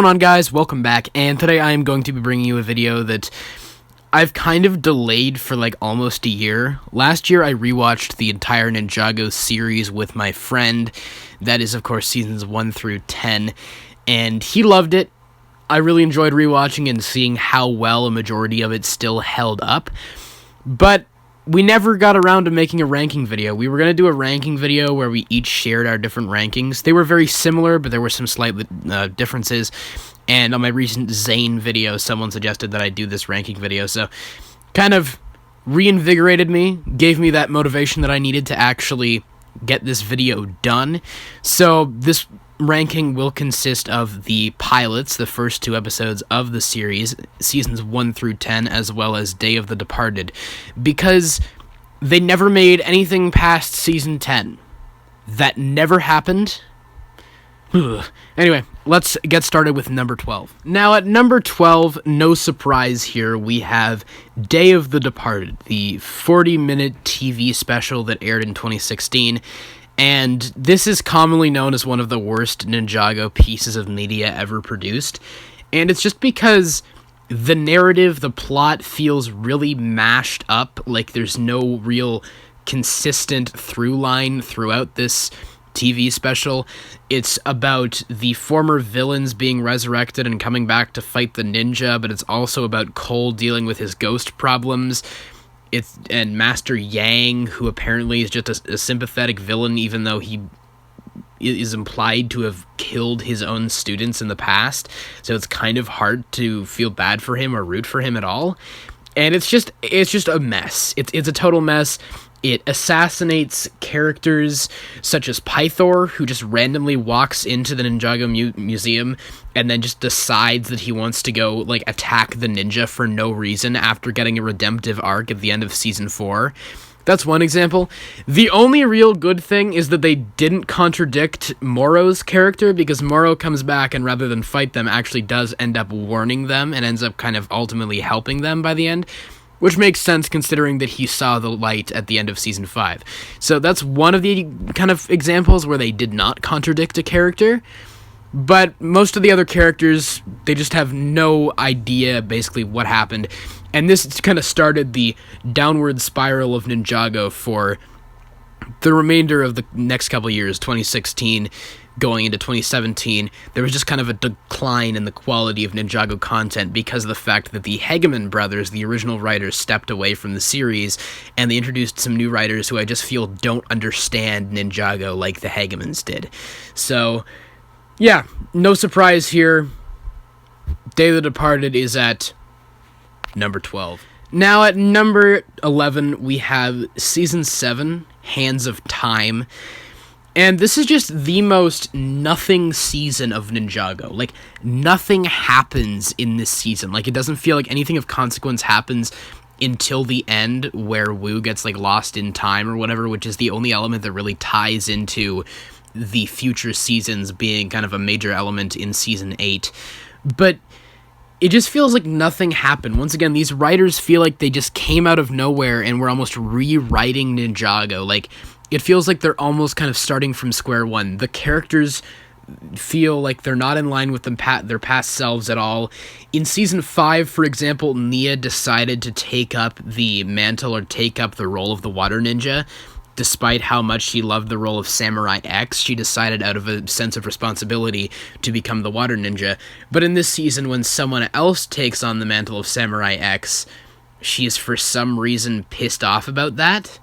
What's going on, guys? Welcome back, and today I am going to be bringing you a video that I've kind of delayed for like almost a year. Last year I rewatched the entire Ninjago series with my friend. That is, of course, seasons 1 through 10, and he loved it. I really enjoyed rewatching and seeing how well a majority of it still held up, but we never got around to making a ranking video. We were going to do a ranking video where we each shared our different rankings. They were very similar, but there were some slight differences. And on my recent Zane video, someone suggested that I do this ranking video. So kind of reinvigorated me, gave me that motivation that I needed to actually get this video done. So this ranking will consist of the pilots, the first 2 episodes of the series, seasons 1 through 10, as well as Day of the Departed, because they never made anything past season 10. That never happened. Anyway, let's get started with number 12. Now, at number 12, no surprise here, we have Day of the Departed, the 40-minute TV special that aired in 2016. And this is commonly known as one of the worst Ninjago pieces of media ever produced. And it's just because the narrative, the plot, feels really mashed up. Like there's no real consistent through line throughout this TV special. It's about the former villains being resurrected and coming back to fight the ninja, but it's also about Cole dealing with his ghost problems. And Master Yang, who apparently is just a sympathetic villain, even though he is implied to have killed his own students in the past. So it's kind of hard to feel bad for him or root for him at all. And it's just a mess. It's a total mess. It assassinates characters such as Pythor, who just randomly walks into the Ninjago museum and then just decides that he wants to go, like, attack the ninja for no reason after getting a redemptive arc at the end of Season 4. That's one example. The only real good thing is that they didn't contradict Moro's character, because Moro comes back and rather than fight them, actually does end up warning them and ends up kind of ultimately helping them by the end. Which makes sense considering that he saw the light at the end of Season 5. So that's one of the kind of examples where they did not contradict a character. But most of the other characters, they just have no idea basically what happened. And this kind of started the downward spiral of Ninjago for the remainder of the next couple years, 2016 going into 2017. There was just kind of a decline in the quality of Ninjago content because of the fact that the Hageman brothers, the original writers, stepped away from the series, and they introduced some new writers who I just feel don't understand Ninjago like the Hagemans did. So, yeah, no surprise here. Day of the Departed is at number 12. Now, at number 11, we have Season 7, Hands of Time. And this is just the most nothing season of Ninjago. Like, nothing happens in this season. Like, it doesn't feel like anything of consequence happens until the end, where Wu gets, like, lost in time or whatever, which is the only element that really ties into the future seasons being kind of a major element in Season 8. But it just feels like nothing happened. Once again, these writers feel like they just came out of nowhere and were almost rewriting Ninjago. Like, it feels like they're almost kind of starting from square one. The characters feel like they're not in line with their past selves at all. In Season 5, for example, Nia decided to take up the mantle or take up the role of the Water Ninja. Despite how much she loved the role of Samurai X, she decided out of a sense of responsibility to become the Water Ninja. But in this season, when someone else takes on the mantle of Samurai X, she is for some reason pissed off about that.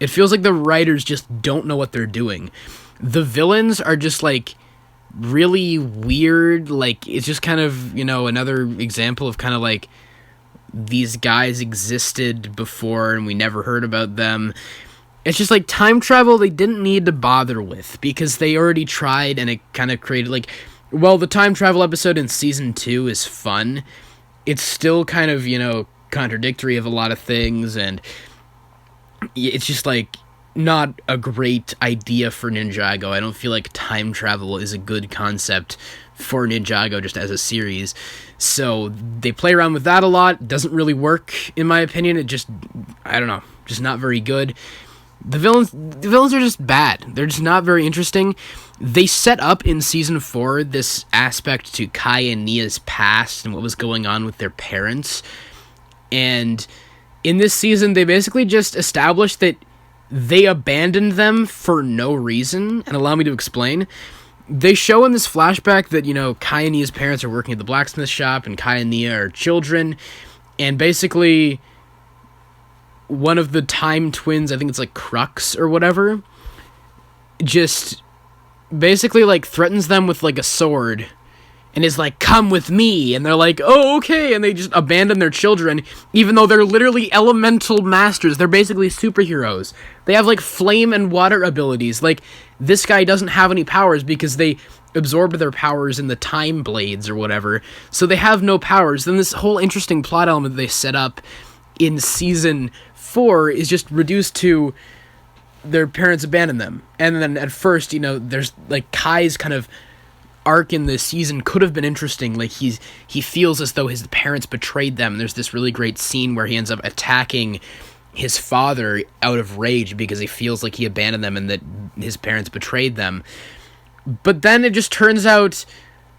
It feels like the writers just don't know what they're doing. The villains are just, like, really weird. Like, it's just kind of, another example of kind of, like, these guys existed before and we never heard about them. It's just, like, time travel they didn't need to bother with, because they already tried, and it kind of created, like, well, the time travel episode in Season 2 is fun. It's still kind of, contradictory of a lot of things, and it's just, like, not a great idea for Ninjago. I don't feel like time travel is a good concept for Ninjago just as a series. So they play around with that a lot. It doesn't really work, in my opinion. It just, I don't know, just not very good. The villains are just bad. They're just not very interesting. They set up in season 4 this aspect to Kai and Nia's past and what was going on with their parents. And in this season, they basically just established that they abandoned them for no reason. And allow me to explain. They show in this flashback that, Kai and Nia's parents are working at the blacksmith shop, and Kai and Nia are children. And basically, one of the time twins, I think it's like Crux or whatever, just basically like threatens them with like a sword and is like, come with me, and they're like, oh, okay, and they just abandon their children, even though they're literally elemental masters. They're basically superheroes. They have like flame and water abilities. Like, this guy doesn't have any powers because they absorb their powers in the time blades or whatever, so they have no powers. Then this whole interesting plot element they set up in season 4 is just reduced to their parents abandon them. And then at first, there's like Kai's kind of arc in this season could have been interesting. Like, he feels as though his parents betrayed them. There's this really great scene where he ends up attacking his father out of rage because he feels like he abandoned them and that his parents betrayed them. But then it just turns out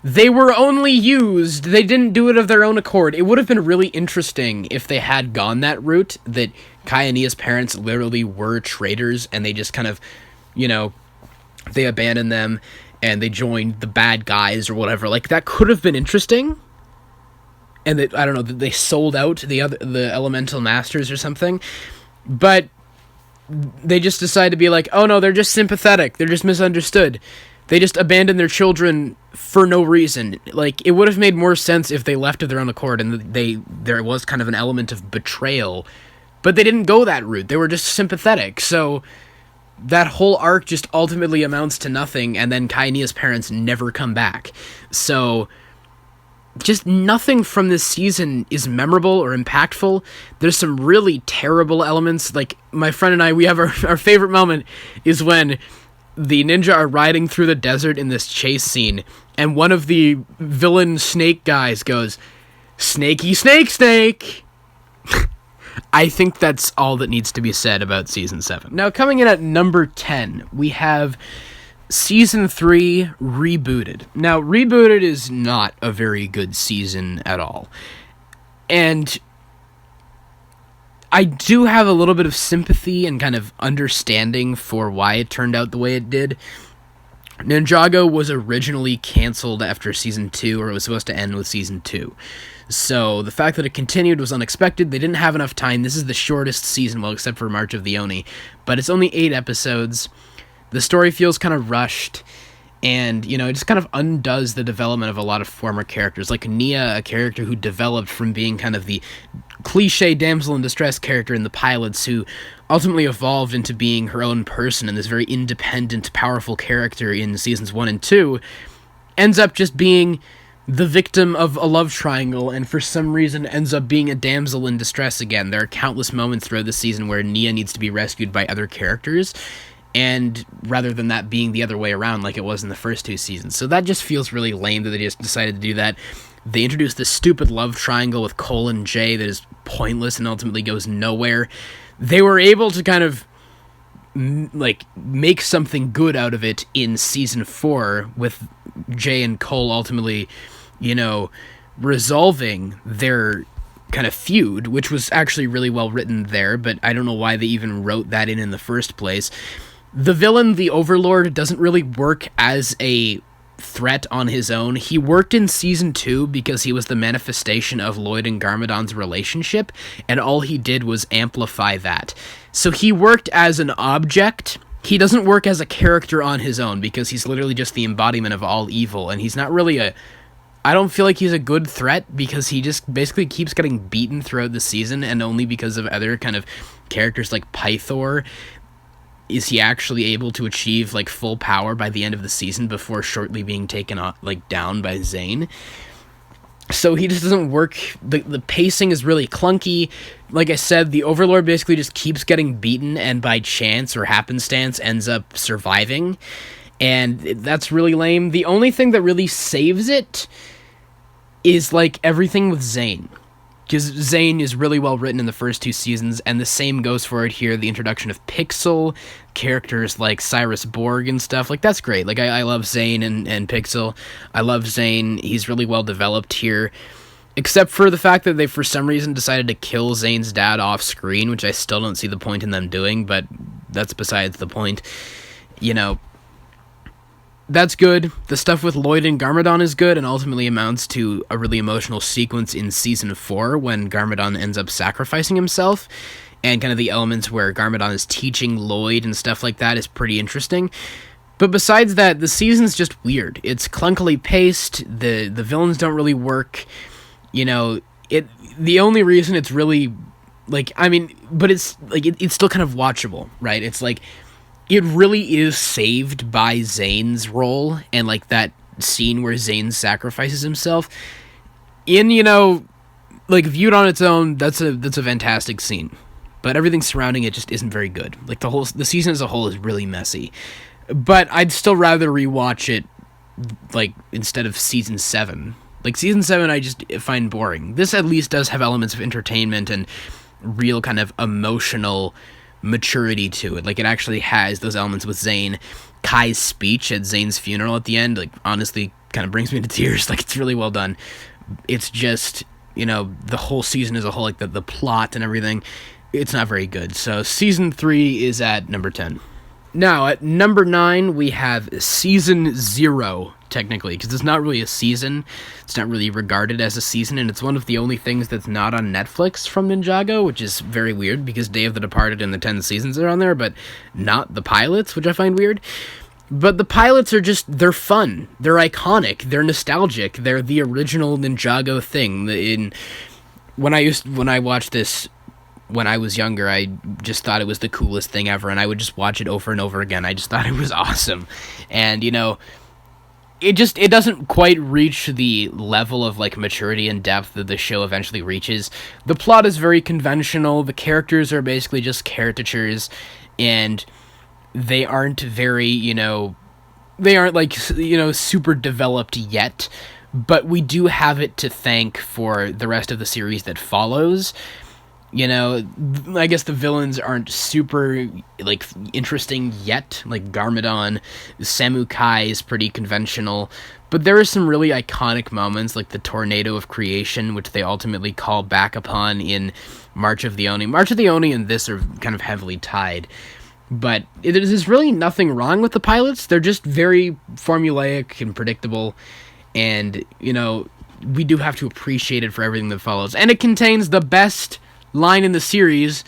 they were only used. They didn't do it of their own accord. It would have been really interesting if they had gone that route, that Kai and Nia's parents literally were traitors, and they just kind of, they abandoned them, and they joined the bad guys or whatever. Like, that could have been interesting. And that, I don't know, that they sold out the elemental masters or something. But they just decide to be like, oh no, they're just sympathetic. They're just misunderstood. They just abandoned their children for no reason. Like, it would have made more sense if they left of their own accord and there was kind of an element of betrayal. But they didn't go that route. They were just sympathetic. So that whole arc just ultimately amounts to nothing, and then Kai and Nia's parents never come back. So just nothing from this season is memorable or impactful. There's some really terrible elements. Like, my friend and I, we have our favorite moment is when the ninja are riding through the desert in this chase scene, and one of the villain snake guys goes, "Snakey, snake, snake!" I think that's all that needs to be said about Season 7. Now, coming in at number 10, we have Season 3, Rebooted. Now, Rebooted is not a very good season at all. And I do have a little bit of sympathy and kind of understanding for why it turned out the way it did. Ninjago was originally canceled after Season 2, or it was supposed to end with Season 2. So the fact that it continued was unexpected. They didn't have enough time. This is the shortest season, well, except for March of the Oni. But it's only 8 episodes. The story feels kind of rushed. And, it just kind of undoes the development of a lot of former characters. Like Nia, a character who developed from being kind of the cliche damsel in distress character in the pilots, who ultimately evolved into being her own person and this very independent, powerful character in seasons 1 and 2, ends up just being the victim of a love triangle, and for some reason ends up being a damsel in distress again. There are countless moments throughout the season where Nia needs to be rescued by other characters, and rather than that being the other way around like it was in the first 2 seasons. So that just feels really lame that they just decided to do that. They introduced this stupid love triangle with Cole and Jay that is pointless and ultimately goes nowhere. They were able to kind of make something good out of it in Season 4 with Jay and Cole ultimately, resolving their kind of feud, which was actually really well written there, but I don't know why they even wrote that in the first place. The villain, the Overlord, doesn't really work as a threat on his own. He worked in Season 2 because he was the manifestation of Lloyd and Garmadon's relationship, and all he did was amplify that. So he worked as an object. He doesn't work as a character on his own because he's literally just the embodiment of all evil, and he's not really I don't feel like he's a good threat because he just basically keeps getting beaten throughout the season, and only because of other kind of characters like Pythor is he actually able to achieve full power by the end of the season before shortly being taken down by Zane. So he just doesn't work. The pacing is really clunky. Like I said, the Overlord basically just keeps getting beaten and by chance or happenstance ends up surviving. And that's really lame. The only thing that really saves it is everything with Zane. because Zane is really well written in the first 2 seasons, and the same goes for it here. The introduction of Pixel, characters like Cyrus Borg and stuff, like, that's great. Like, I love Zane and Pixel. I love Zane. He's really well developed here, except for the fact that they, for some reason, decided to kill Zane's dad off screen, which I still don't see the point in them doing, but that's besides the point. You know, that's good. The stuff with Lloyd and Garmadon is good, and ultimately amounts to a really emotional sequence in Season 4 when Garmadon ends up sacrificing himself, and kind of the elements where Garmadon is teaching Lloyd and stuff like that is pretty interesting. But besides that, the season's just weird. It's clunkily paced, the villains don't really work, you know, the only reason it's really, like, I mean, but it's, like, it's still kind of watchable, right? It's like, it really is saved by Zane's role, and, like, that scene where Zane sacrifices himself. In, you know, like, viewed on its own, that's a fantastic scene. But everything surrounding it just isn't very good. Like, the season as a whole is really messy. But I'd still rather rewatch it, like, instead of Season 7. Like, Season 7 I just find boring. This at least does have elements of entertainment and real kind of emotional maturity to it. Like, it actually has those elements with Zane. Kai's speech at Zane's funeral at the end, like, honestly kind of brings me to tears. Like, it's really well done. It's just, you know, the whole season as a whole, like, the plot and everything, it's not very good. So Season 3 is at number 10. Now, at number 9, we have Season 0, technically, because it's not really a season. It's not really regarded as a season, and it's one of the only things that's not on Netflix from Ninjago, which is very weird, because Day of the Departed and the 10 seasons are on there, but not the pilots, which I find weird. But the pilots are just, they're fun. They're iconic. They're nostalgic. They're the original Ninjago thing. When I watched this when I was younger, I just thought it was the coolest thing ever, and I would just watch it over and over again. I just thought it was awesome. And, you know, it doesn't quite reach the level of, like, maturity and depth that the show eventually reaches. The plot is very conventional. The characters are basically just caricatures, and they aren't very, you know, they aren't, like, you know, super developed yet, but we do have it to thank for the rest of the series that follows. You know, I guess the villains aren't super, like, interesting yet. Like, Garmadon, Samu Kai is pretty conventional. But there are some really iconic moments, like the Tornado of Creation, which they ultimately call back upon in March of the Oni. March of the Oni and this are kind of heavily tied. But there's really nothing wrong with the pilots. They're just very formulaic and predictable. And, you know, we do have to appreciate it for everything that follows. And it contains the best line in the series.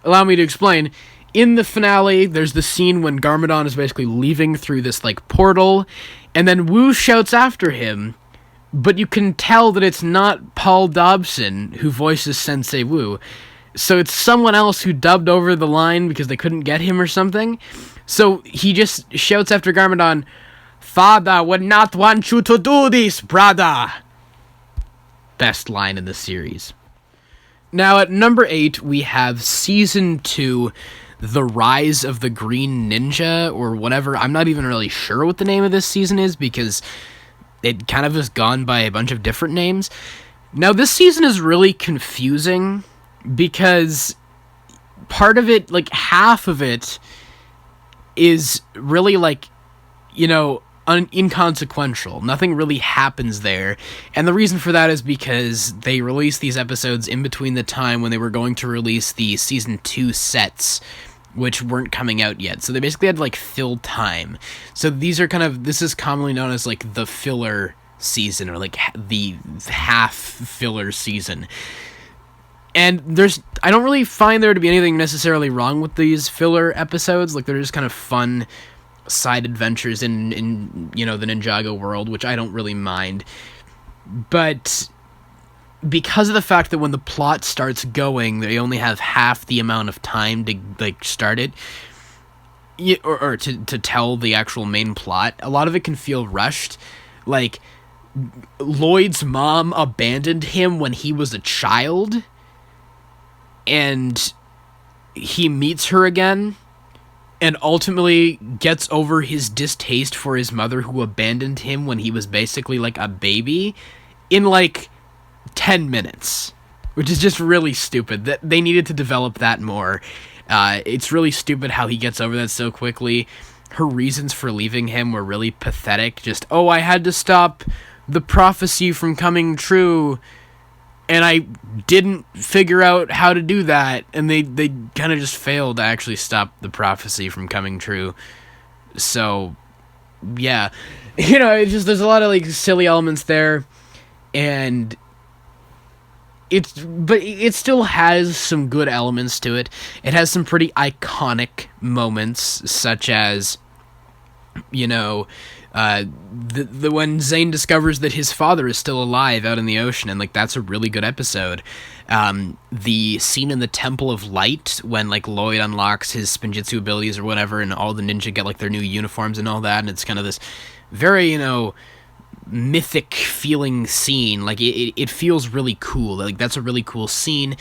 Allow me to explain. In the finale, there's the scene when Garmadon is basically leaving through this, like, portal, and then Wu shouts after him, but you can tell that it's not Paul Dobson who voices Sensei Wu. So it's someone else who dubbed over the line because they couldn't get him or something. So he just shouts after Garmadon, "Father would not want you to do this, brother." Best line in the series. Now, at number 8, we have Season 2, The Rise of the Green Ninja, or whatever. I'm not even really sure what the name of this season is, because it kind of has gone by a bunch of different names. Now, this season is really confusing, because part of it, like, half of it, is really, like, you know, inconsequential. Nothing really happens there. And the reason for that is because they released these episodes in between the time when they were going to release the Season 2 sets, which weren't coming out yet. So they basically had to, like, fill time. So these are kind of, this is commonly known as, like, the filler season, or, like, the half filler season. And I don't really find there to be anything necessarily wrong with these filler episodes. Like, they're just kind of fun side adventures in you know, the Ninjago world, which I don't really mind. But because of the fact that when the plot starts going, they only have half the amount of time to, like, start it, or to tell the actual main plot, a lot of it can feel rushed. Like, Lloyd's mom abandoned him when he was a child, and he meets her again, and ultimately gets over his distaste for his mother, who abandoned him when he was basically, like, a baby, in, like, 10 minutes. which is just really stupid. That they needed to develop that more. It's really stupid how he gets over that so quickly. Her reasons for leaving him were really pathetic. Just, oh, I had to stop the prophecy from coming true, and I didn't figure out how to do that, and they kind of just failed to actually stop the prophecy from coming true. So, yeah. It's just, there's a lot of, like, silly elements there, and but it still has some good elements to it. It has some pretty iconic moments, such as, the when Zane discovers that his father is still alive out in the ocean, and, like, that's a really good episode. The scene in the Temple of Light, when, like, Lloyd unlocks his Spinjitzu abilities or whatever, and all the ninja get, like, their new uniforms and all that, and it's kind of this very, mythic feeling scene. Like, it feels really cool. Like, that's a really cool scene.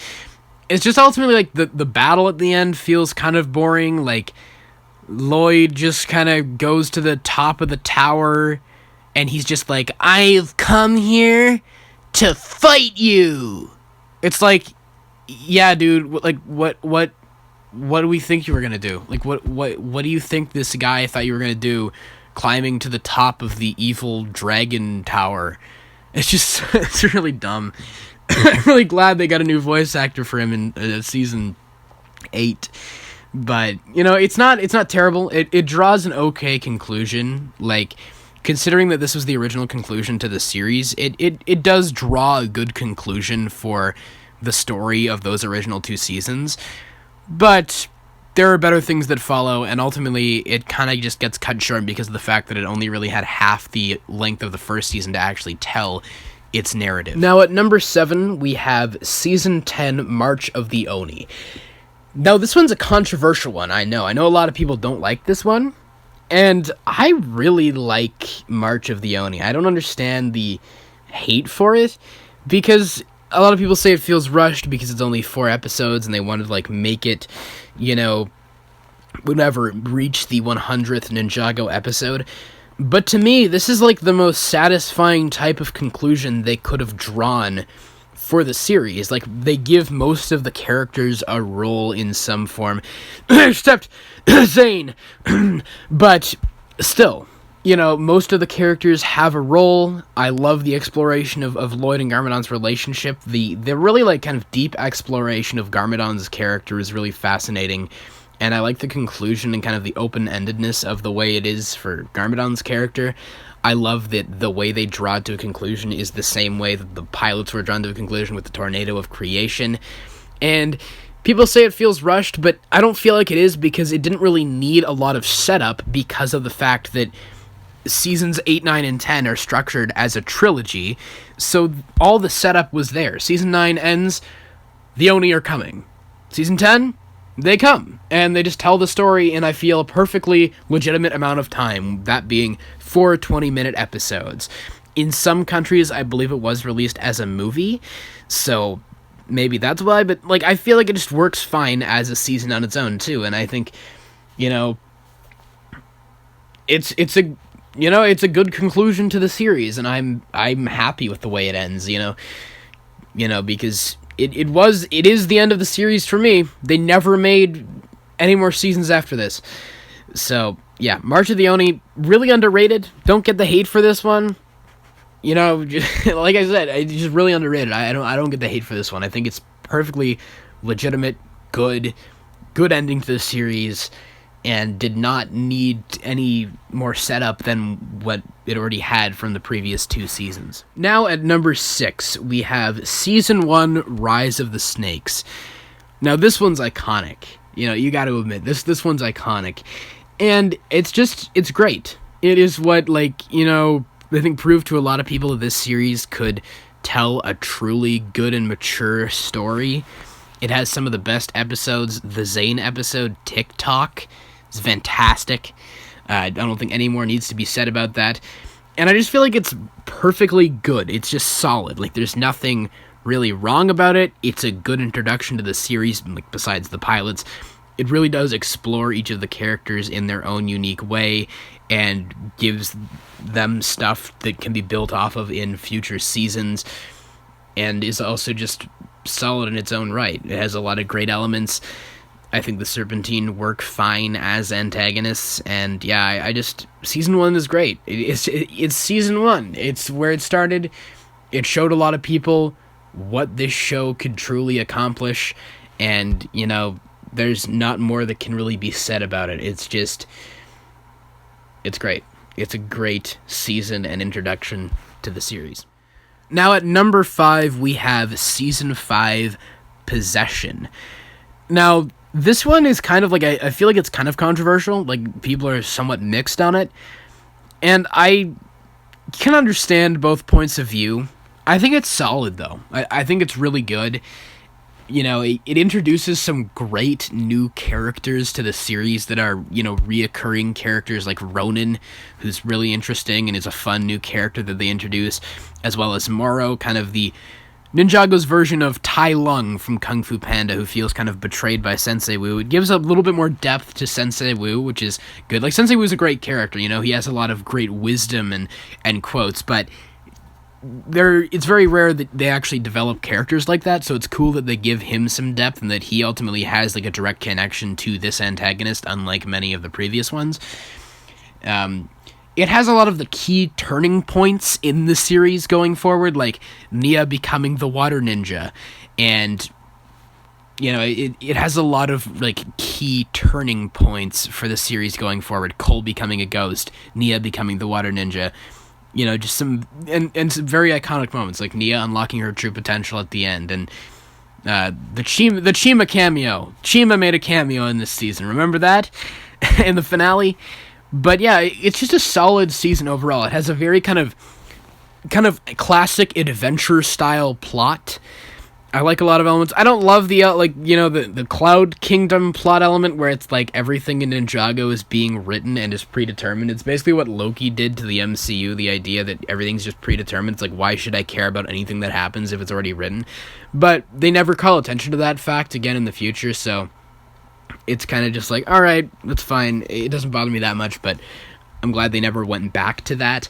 It's just ultimately, like, the battle at the end feels kind of boring. Like, Lloyd just kind of goes to the top of the tower, and he's just like, I've come here to fight you. It's like, yeah, dude, like, what do we think you were gonna do? Like, what do you think this guy thought you were gonna do, climbing to the top of the evil dragon tower? It's just, it's really dumb. I'm really glad they got a new voice actor for him in season 8. But, it's not terrible. It draws an okay conclusion. Like, considering that this was the original conclusion to the series, it does draw a good conclusion for the story of those original 2 seasons. But there are better things that follow, and ultimately it kind of just gets cut short because of the fact that it only really had half the length of the first season to actually tell its narrative. Now, at number 7, we have Season 10, March of the Oni. Now, this one's a controversial one, I know. I know a lot of people don't like this one, and I really like March of the Oni. I don't understand the hate for it, because a lot of people say it feels rushed because it's only 4 episodes, and they wanted to, like, make it, whatever, reach the 100th Ninjago episode. But to me, this is, like, the most satisfying type of conclusion they could have drawn for the series. Like, they give most of the characters a role in some form, except Zane. But still, most of the characters have a role. I love the exploration of Lloyd and Garmadon's relationship. The really, like, kind of deep exploration of Garmadon's character is really fascinating. And I like the conclusion and kind of the open-endedness of the way it is for Garmadon's character. I love that the way they draw it to a conclusion is the same way that the pilots were drawn to a conclusion with the Tornado of Creation. And people say it feels rushed, but I don't feel like it is, because it didn't really need a lot of setup because of the fact that Seasons 8, 9, and 10 are structured as a trilogy, so all the setup was there. Season 9 ends, the Oni are coming. Season 10, they come, and they just tell the story in, I feel, a perfectly legitimate amount of time, that being 4 20-minute episodes. In some countries, I believe it was released as a movie, so maybe that's why, but, like, I feel like it just works fine as a season on its own, too, and I think, it's a good conclusion to the series, and I'm happy with the way it ends, because it is the end of the series for me. They never made any more seasons after this. So, yeah, March of the Oni, really underrated. Don't get the hate for this one. Like I said, it's just really underrated. I don't get the hate for this one. I think it's perfectly legitimate, good ending to the series, and did not need any more setup than what it already had from the previous 2 seasons. Now at number 6, we have Season 1, Rise of the Snakes. Now this one's iconic. You gotta admit, this one's iconic. And it's great. It is what, I think proved to a lot of people that this series could tell a truly good and mature story. It has some of the best episodes. The Zane episode, TikTok, is fantastic. I don't think any more needs to be said about that. And I just feel like it's perfectly good. It's just solid. Like, there's nothing really wrong about it. It's a good introduction to the series, like, besides the pilots. It really does explore each of the characters in their own unique way and gives them stuff that can be built off of in future seasons, and is also just solid in its own right. It has a lot of great elements. I think the Serpentine work fine as antagonists, and yeah, I just, season 1 is great. It's season 1. It's where it started. It showed a lot of people what this show could truly accomplish, and, you know, there's not more that can really be said about it. It's great. It's a great season and introduction to the series. Now at number 5, we have Season 5, Possession. Now, this one is kind of like, I feel like it's kind of controversial. Like, people are somewhat mixed on it. And I can understand both points of view. I think it's solid, though. I think it's really good. You know, it introduces some great new characters to the series that are, you know, reoccurring characters like Ronin, who's really interesting and is a fun new character that they introduce, as well as Moro, kind of the Ninjago's version of Tai Lung from Kung Fu Panda, who feels kind of betrayed by Sensei Wu. It gives a little bit more depth to Sensei Wu, which is good. Like, Sensei Wu's a great character, you know, he has a lot of great wisdom and quotes, but it's very rare that they actually develop characters like that, so it's cool that they give him some depth and that he ultimately has like a direct connection to this antagonist, unlike many of the previous ones. It has a lot of the key turning points in the series going forward, like Nia becoming the water ninja, and you know, it has a lot of like key turning points for the series going forward. Cole becoming a ghost, Nia becoming the water ninja. You know, just some and some very iconic moments, like Nia unlocking her true potential at the end, and the Chima cameo. Chima made a cameo in this season. Remember that in the finale? But yeah, it's just a solid season overall. It has a very kind of classic adventure style plot. I like a lot of elements. I don't love the the Cloud Kingdom plot element where it's like everything in Ninjago is being written and is predetermined. It's basically what Loki did to the MCU, the idea that everything's just predetermined. It's like, why should I care about anything that happens if it's already written? But they never call attention to that fact again in the future, so it's kind of just like, alright, that's fine. It doesn't bother me that much, but I'm glad they never went back to that.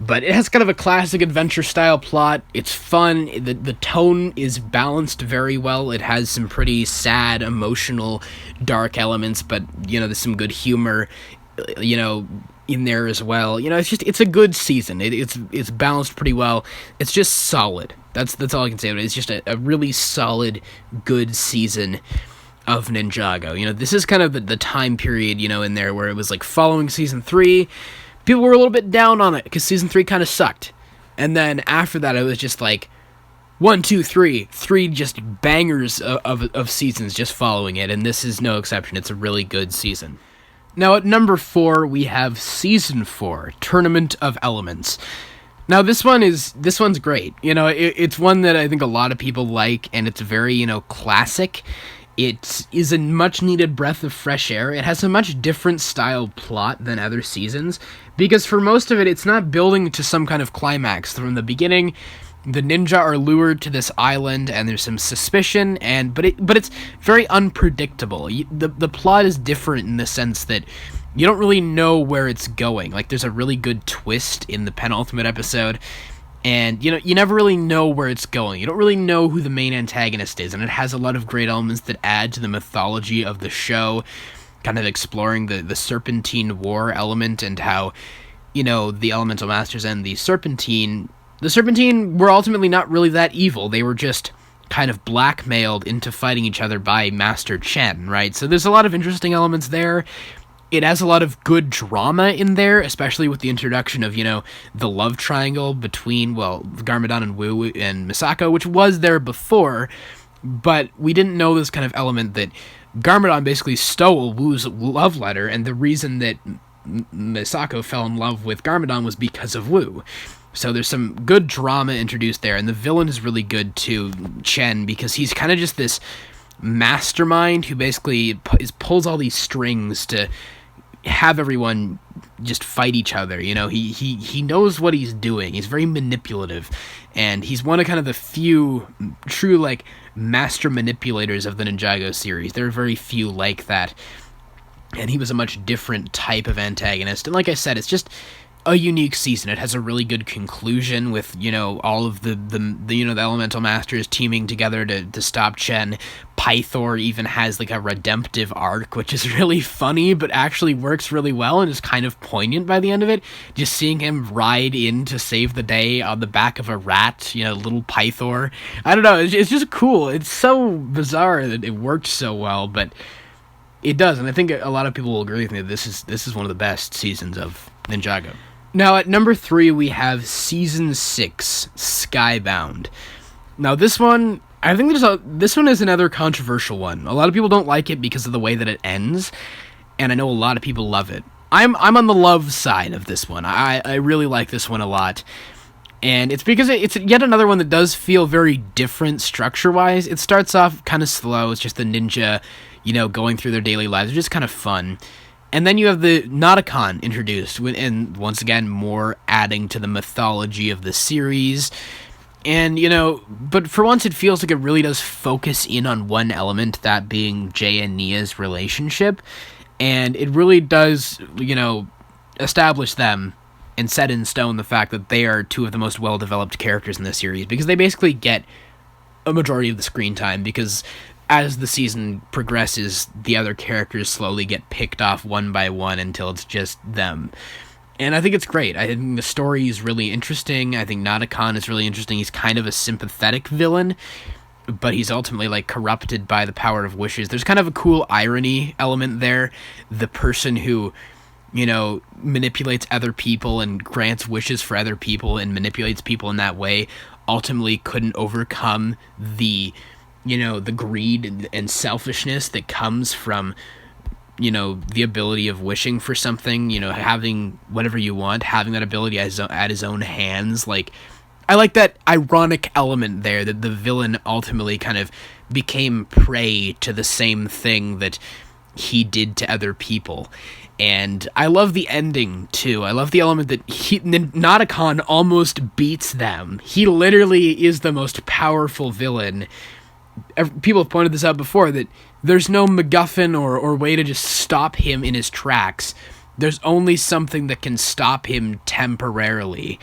But it has kind of a classic adventure-style plot. It's fun. The tone is balanced very well. It has some pretty sad, emotional, dark elements, but, you know, there's some good humor, you know, in there as well. You know, it's a good season. It's balanced pretty well. It's just solid. That's all I can say about it. It's just a really solid, good season of Ninjago. You know, this is kind of the time period, you know, in there where it was like following season 3. People were a little bit down on it because season 3 kind of sucked. And then after that, it was just like 1, 2, 3. 3 just bangers of seasons just following it. And this is no exception. It's a really good season. Now at number 4, we have Season 4, Tournament of Elements. Now this one's great. You know, it's one that I think a lot of people like, and it's very, you know, classic. It is a much-needed breath of fresh air. It has a much different style plot than other seasons, because for most of it, it's not building to some kind of climax. From the beginning, the ninja are lured to this island, and there's some suspicion, but it's very unpredictable. The plot is different in the sense that you don't really know where it's going. Like, there's a really good twist in the penultimate episode, and, you know, you never really know where it's going. You don't really know who the main antagonist is, and it has a lot of great elements that add to the mythology of the show, kind of exploring the Serpentine War element and how, you know, the Elemental Masters and the Serpentine were ultimately not really that evil. They were just kind of blackmailed into fighting each other by Master Chen, right? So there's a lot of interesting elements there. It has a lot of good drama in there, especially with the introduction of, you know, the love triangle between, well, Garmadon and Wu and Misako, which was there before, but we didn't know this kind of element that Garmadon basically stole Wu's love letter, and the reason that Misako fell in love with Garmadon was because of Wu. So there's some good drama introduced there, and the villain is really good too, Chen, because he's kind of just this mastermind who basically pulls all these strings to have everyone just fight each other. You know, he knows what he's doing. He's very manipulative, and he's one of kind of the few true, like, master manipulators of the Ninjago series. There are very few like that, and he was a much different type of antagonist. And like I said, it's just a unique season. It has a really good conclusion with, all of the the elemental masters teaming together to stop Chen. Pythor even has like a redemptive arc, which is really funny, but actually works really well and is kind of poignant by the end of it. Just seeing him ride in to save the day on the back of a rat, little Pythor. I don't know, it's just cool. It's so bizarre that it worked so well, but it does, and I think a lot of people will agree with me that this is one of the best seasons of Ninjago. Now, at number 3, we have Season 6, Skybound. Now, this one, I think this one is another controversial one. A lot of people don't like it because of the way that it ends, and I know a lot of people love it. I'm on the love side of this one. I really like this one a lot, and it's because it's yet another one that does feel very different structure-wise. It starts off kind of slow. It's just the ninja, going through their daily lives. It's just kind of fun. And then you have the Nauticon introduced, and once again, more adding to the mythology of the series. And, but for once it feels like it really does focus in on one element, that being Jay and Nia's relationship. And it really does, establish them and set in stone the fact that they are two of the most well-developed characters in the series, because they basically get a majority of the screen time, because as the season progresses, the other characters slowly get picked off one by one until it's just them. And I think it's great. I think the story is really interesting. I think Nauticon is really interesting. He's kind of a sympathetic villain, but he's ultimately, corrupted by the power of wishes. There's kind of a cool irony element there. The person who, manipulates other people and grants wishes for other people and manipulates people in that way ultimately couldn't overcome the greed and selfishness that comes from, the ability of wishing for something, having whatever you want, having that ability at his own hands. I like that ironic element there, that the villain ultimately kind of became prey to the same thing that he did to other people. And I love the ending, too. I love the element that Nauticon almost beats them. He literally is the most powerful villain. People have pointed this out before, that there's no MacGuffin or way to just stop him in his tracks. There's only something that can stop him temporarily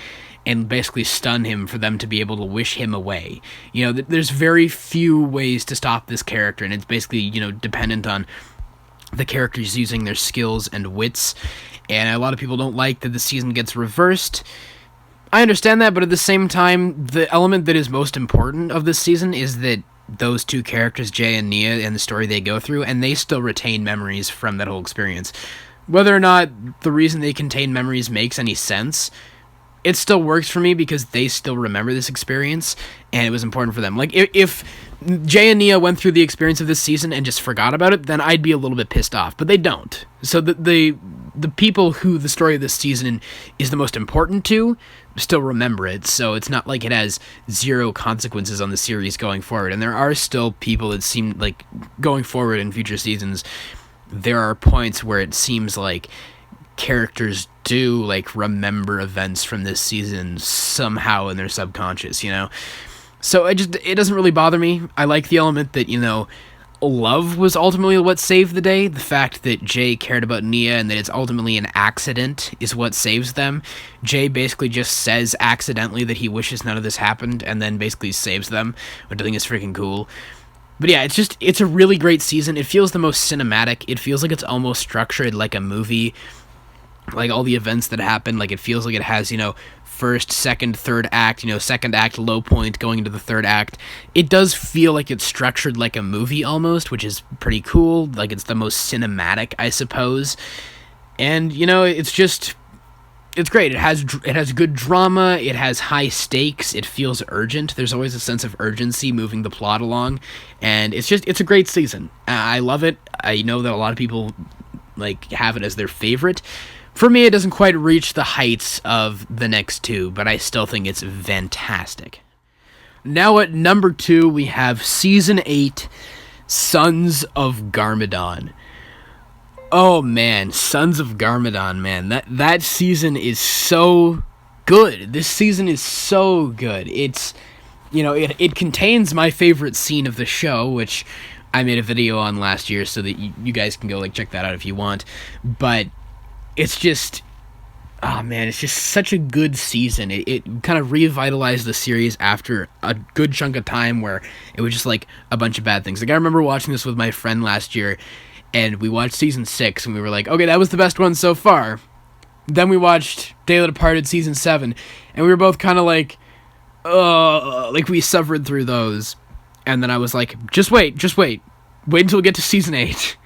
and basically stun him for them to be able to wish him away. There's very few ways to stop this character, and it's basically, dependent on the characters using their skills and wits. And a lot of people don't like that the season gets reversed. I understand that, but at the same time, the element that is most important of this season is that those two characters, Jay and Nia, and the story they go through, and they still retain memories from that whole experience. Whether or not the reason they contain memories makes any sense, it still works for me because they still remember this experience, and it was important for them. If Jay and Nia went through the experience of this season and just forgot about it, then I'd be a little bit pissed off, but they don't. So the people who the story of this season is the most important to still remember it, so it's not like it has zero consequences on the series going forward. And there are still people that seem like going forward in future seasons, there are points where it seems like characters do remember events from this season somehow in their subconscious, So it doesn't really bother me. I like the element that, love was ultimately what saved the day. The fact that Jay cared about Nia and that it's ultimately an accident is what saves them. Jay basically just says accidentally that he wishes none of this happened and then basically saves them, which I think is freaking cool. But yeah, it's a really great season. It feels the most cinematic. It feels like it's almost structured like a movie. All the events that happen, it feels like it has, first, second, third act, second act, low point, going into the third act. It does feel like it's structured like a movie almost, which is pretty cool. It's the most cinematic, I suppose. And, it's great. It has good drama. It has high stakes. It feels urgent. There's always a sense of urgency moving the plot along. And it's a great season. I love it. I know that a lot of people, have it as their favorite. For me, it doesn't quite reach the heights of the next two, but I still think it's fantastic. Now at number 2, we have Season 8, Sons of Garmadon. Oh man, Sons of Garmadon, man. That season is so good. This season is so good. It's, it contains my favorite scene of the show, which I made a video on last year so that you guys can go check that out if you want. But it's just, Oh man, it's just such a good season. It kind of revitalized the series after a good chunk of time where it was just like a bunch of bad things. Like I remember watching this with my friend last year, and we watched season 6, and we were like, okay, that was the best one so far. Then we watched Day of the Departed season 7, and we were both kind of like we suffered through those. And then I was like, just wait until we get to season 8,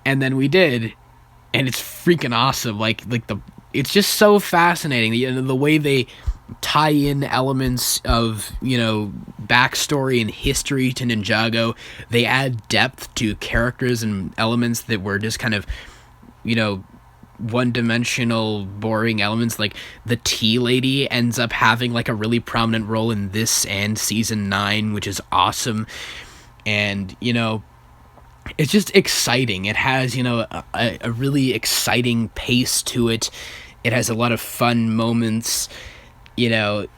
and then we did, and it's freaking awesome. It's just so fascinating, the way they tie in elements of, backstory and history to Ninjago. They add depth to characters and elements that were just kind of, one-dimensional, boring elements. Like the tea lady ends up having like a really prominent role in this and season 9, which is awesome. And, it's just exciting. It has, a really exciting pace to it. It has a lot of fun moments, and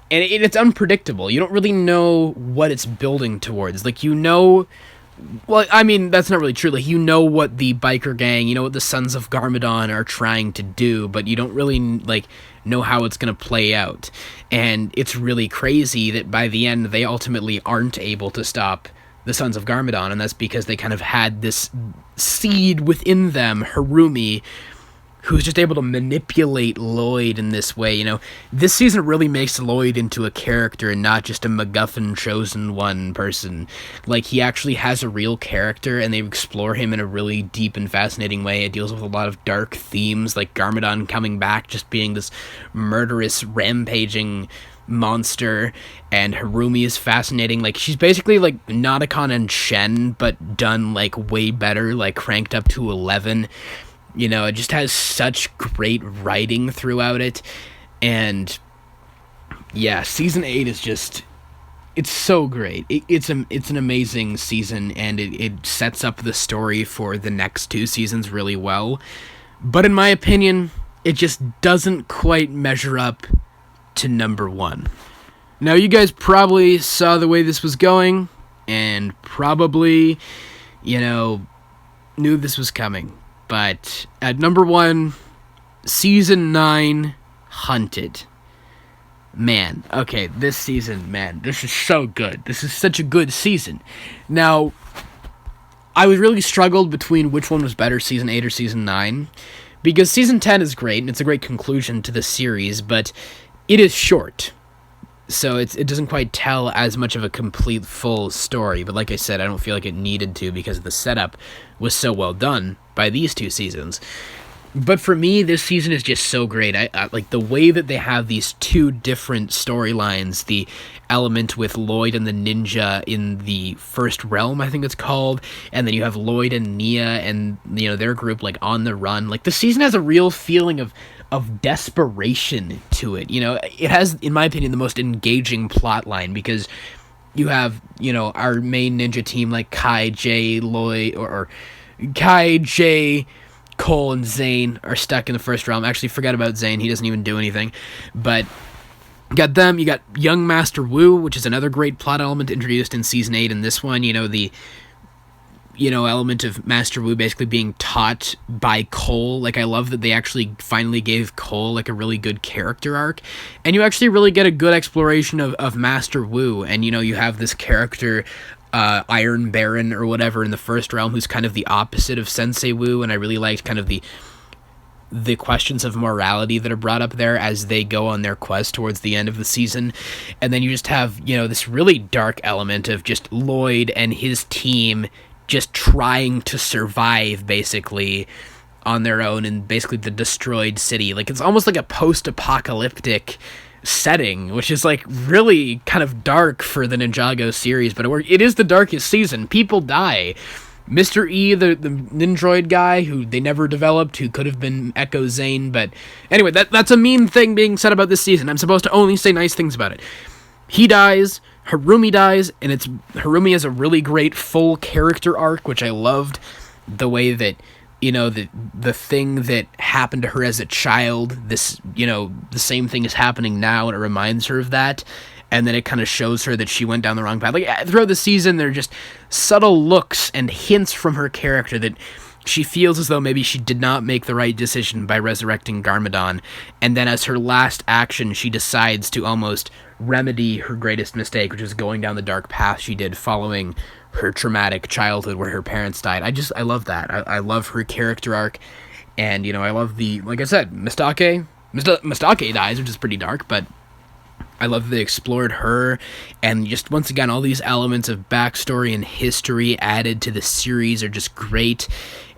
it's unpredictable. You don't really know what it's building towards. Well, I mean, that's not really true. Like, what the biker gang, what the Sons of Garmadon are trying to do, but you don't really, know how it's going to play out. And it's really crazy that by the end, they ultimately aren't able to stop the Sons of Garmadon, and that's because they kind of had this seed within them, Harumi, who's just able to manipulate Lloyd in this way. This season really makes Lloyd into a character and not just a MacGuffin chosen one person. Like, he actually has a real character, and they explore him in a really deep and fascinating way. It deals with a lot of dark themes, like Garmadon coming back, just being this murderous, rampaging monster, and Harumi is fascinating. Like, she's basically like Nauticon and Shen, but done like way better, like cranked up to 11. It just has such great writing throughout it. And yeah, season 8 is just, it's so great. It's an amazing season, and it sets up the story for the next 2 seasons really well. But in my opinion, it just doesn't quite measure up to number 1. Now, you guys probably saw the way this was going, and probably, knew this was coming. But at number 1, season 9, Hunted. Man, okay, this season, this is so good. This is such a good season. Now, I was really struggled between which one was better, season 8 or season 9, because season 10 is great, and it's a great conclusion to the series, but it is short, so it doesn't quite tell as much of a complete, full story. But like I said, I don't feel like it needed to, because the setup was so well done by these 2 seasons. But for me, this season is just so great. I like the way that they have these 2 different storylines. The element with Lloyd and the ninja in the First Realm, I think it's called, and then you have Lloyd and Nia and their group like on the run. Like, the season has a real feeling of desperation to it. It has, in my opinion, the most engaging plot line, because you have our main ninja team like Kai, Jay, Lloyd, or Kai, Jay, Cole, and Zane are stuck in the First Realm. Actually, forget about Zane. He doesn't even do anything. But you got them. You got young Master Wu, which is another great plot element introduced in season 8. In this one, the element of Master Wu basically being taught by Cole. Like, I love that they actually finally gave Cole like a really good character arc, and you actually really get a good exploration of Master Wu. And you have this character, Iron Baron or whatever, in the First Realm, who's kind of the opposite of Sensei Wu, and I really liked kind of the questions of morality that are brought up there as they go on their quest towards the end of the season. And then you just have, this really dark element of just Lloyd and his team just trying to survive, basically, on their own in basically the destroyed city. Like, it's almost like a post-apocalyptic setting, which is like really kind of dark for the Ninjago series, but it is the darkest season. People die. Mr. E, the Nindroid guy, who they never developed, who could have been Echo Zane, but anyway, that's a mean thing being said about this season. I'm supposed to only say nice things about it. He dies, Harumi dies, and Harumi has a really great full character arc, which I loved. The way that, the thing that happened to her as a child, this, the same thing is happening now, and it reminds her of that. And then it kind of shows her that she went down the wrong path. Like, throughout the season, there are just subtle looks and hints from her character that she feels as though maybe she did not make the right decision by resurrecting Garmadon, and then as her last action, she decides to almost remedy her greatest mistake, which was going down the dark path she did following her traumatic childhood where her parents died. I love that. I love her character arc, and, I love like I said, Mistake dies, which is pretty dark, but I love that they explored her, and just, once again, all these elements of backstory and history added to the series are just great,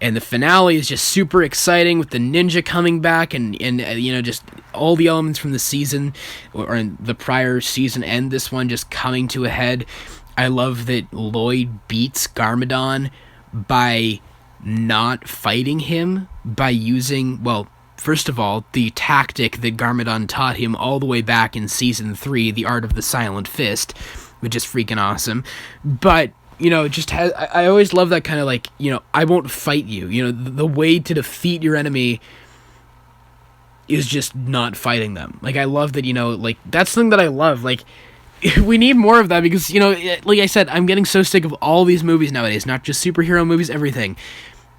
and the finale is just super exciting with the ninja coming back, and just all the elements from the season, or the prior season and this one just coming to a head. I love that Lloyd beats Garmadon by not fighting him, by using, well, first of all, the tactic that Garmadon taught him all the way back in Season 3, the Art of the Silent Fist, which is freaking awesome. But, just has, I always love that kind of like, I won't fight you. The way to defeat your enemy is just not fighting them. Like, I love that, like, that's something that I love. Like, we need more of that because, like I said, I'm getting so sick of all these movies nowadays, not just superhero movies, everything.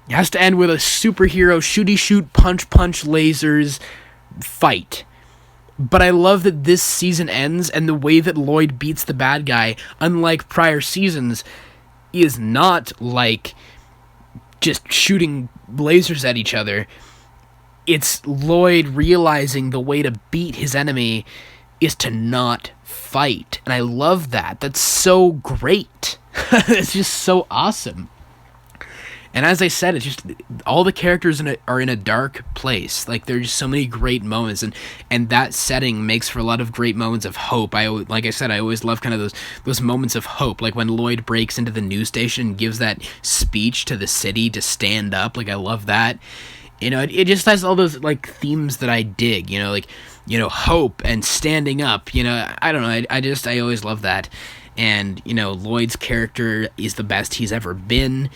It has to end with a superhero shooty shoot, punch, lasers, fight. But I love that this season ends, and the way that Lloyd beats the bad guy, unlike prior seasons, is not like just shooting lasers at each other. It's Lloyd realizing the way to beat his enemy is to not fight. And I love that. That's so great. It's just so awesome. And as I said, it's just all the characters are in a dark place. Like, there's just so many great moments, and that setting makes for a lot of great moments of hope. Like I said, I always love kind of those moments of hope, like when Lloyd breaks into the news station and gives that speech to the city to stand up. Like, I love that. It just has all those like themes that I dig. Hope and standing up. I don't know. I always love that. And Lloyd's character is the best he's ever been.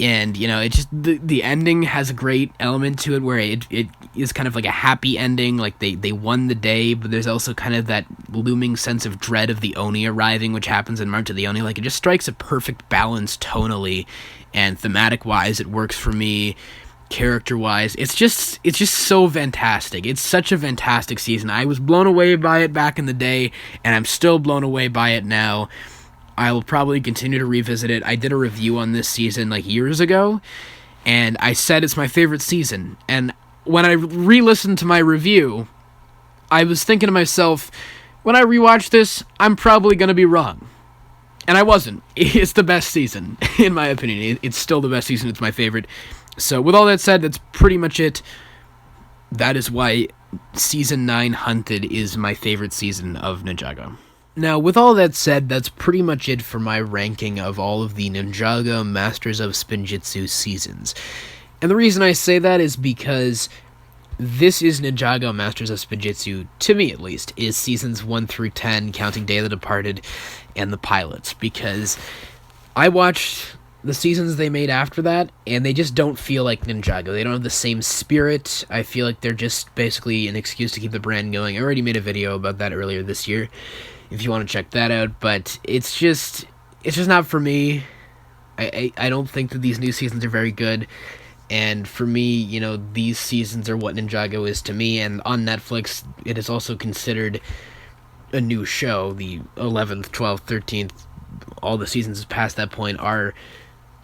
And, it just, the ending has a great element to it where it is kind of like a happy ending, like they won the day, but there's also kind of that looming sense of dread of the Oni arriving, which happens in March of the Oni. Like, it just strikes a perfect balance tonally, and thematic-wise, it works for me, character-wise. It's just so fantastic. It's such a fantastic season. I was blown away by it back in the day, and I'm still blown away by it now. I will probably continue to revisit it. I did a review on this season like years ago, and I said it's my favorite season. And when I re-listened to my review, I was thinking to myself, when I rewatch this, I'm probably going to be wrong. And I wasn't. It's the best season, in my opinion. It's still the best season. It's my favorite. So with all that said, that's pretty much it. That is why Season 9 Hunted is my favorite season of Ninjago. Now, with all that said, that's pretty much it for my ranking of all of the Ninjago Masters of Spinjitzu seasons. And the reason I say that is because this is Ninjago Masters of Spinjitzu, to me at least, is seasons 1 through 10, counting Day of the Departed and the pilots, because I watched the seasons they made after that, and they just don't feel like Ninjago. They don't have the same spirit. I feel like they're just basically an excuse to keep the brand going. I already made a video about that earlier this year, if you want to check that out, but it's just not for me. I don't think that these new seasons are very good, and for me, these seasons are what Ninjago is to me, and on Netflix, it is also considered a new show. The 11th, 12th, 13th, all the seasons past that point are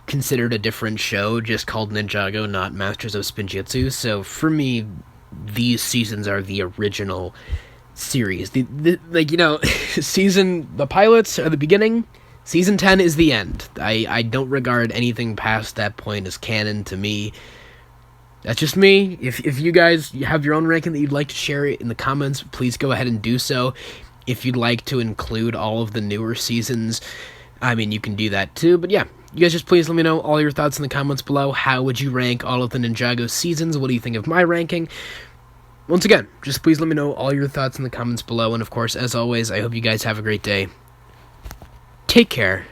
considered a different show, just called Ninjago, not Masters of Spinjitzu, so for me, these seasons are the original series. The pilots are the beginning, season 10 is the end. I don't regard anything past that point as canon to me. That's just me. If you guys have your own ranking that you'd like to share it in the comments, please go ahead and do so. If you'd like to include all of the newer seasons, you can do that too, but yeah. You guys just please let me know all your thoughts in the comments below. How would you rank all of the Ninjago seasons? What do you think of my ranking? Once again, just please let me know all your thoughts in the comments below. And of course, as always, I hope you guys have a great day. Take care.